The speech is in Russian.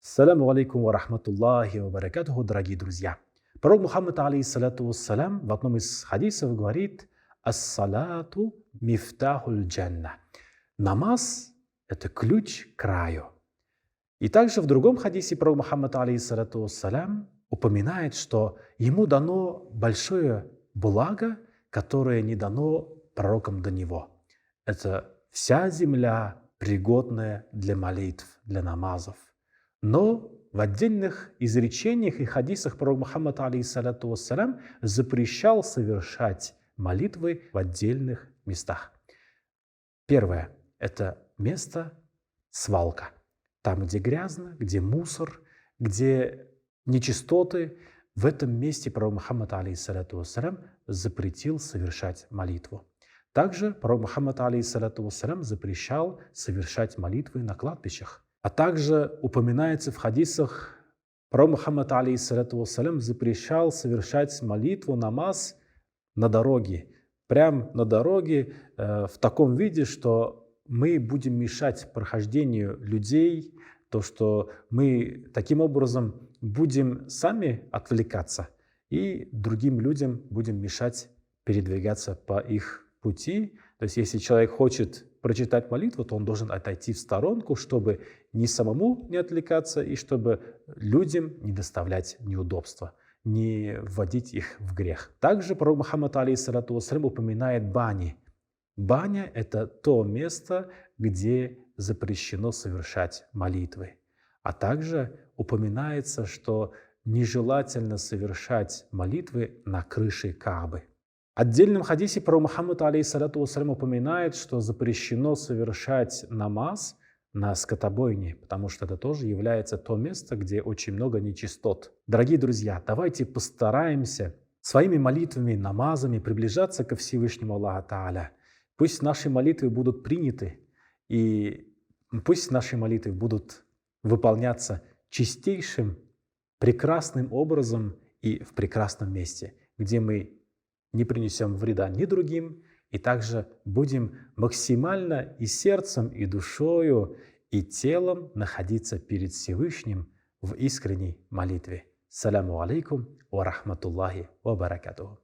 Ассаляму алейкум ва рахматуллахи ва баракатуху, дорогие друзья. Пророк Мухаммад, алейхиссалату вассалям, в одном из хадисов говорит: «Ас-салату мифтахуль джанна». Намаз– это ключ к раю. И также в другом хадисе пророк Мухаммад, алейхиссалату вассалям, упоминает, что ему дано большое благо, которое не дано пророкам до него. Это вся земля, пригодная для молитв, для намазов. Но в отдельных изречениях и хадисах пророк Мухаммад, алейхиссалату вассалям, запрещал совершать молитвы в отдельных местах. Первое – это место свалка. Там, где грязно, где мусор, где нечистоты, в этом месте пророк Мухаммад, алейхиссалату вассалям, запретил совершать молитву. Также пророк Мухаммад, алейхиссалату вассалям, запрещал совершать молитвы на кладбищах. А также упоминается в хадисах, пророк Мухаммад, алейхиссалату вассалям, запрещал совершать молитву, намаз на дороге. Прямо на дороге в таком виде, что мы будем мешать прохождению людей, то, что мы таким образом будем сами отвлекаться и другим людям будем мешать передвигаться по их пути. То есть если человек хочет прочитать молитву, то он должен отойти в сторонку, чтобы ни самому не отвлекаться и чтобы людям не доставлять неудобства, не вводить их в грех. Также пророк Мухаммад, алейхиссалату вассалям, упоминает бани. Баня – это то место, где запрещено совершать молитвы. А также упоминается, что нежелательно совершать молитвы на крыше Каабы. В отдельном хадисе пророк Мухаммад, алейхиссалату вассалям, упоминает, что запрещено совершать намаз на скотобойне, потому что это тоже является то место, где очень много нечистот. Дорогие друзья, давайте постараемся своими молитвами, намазами приближаться ко Всевышнему Аллаху Тааля. Пусть наши молитвы будут приняты, и пусть наши молитвы будут выполняться чистейшим, прекрасным образом и в прекрасном месте, где мы не принесем вреда ни другим, и также будем максимально и сердцем, и душою, и телом находиться перед Всевышним в искренней молитве. Саляму алейкум ва рахматуллахи ва баракатуху.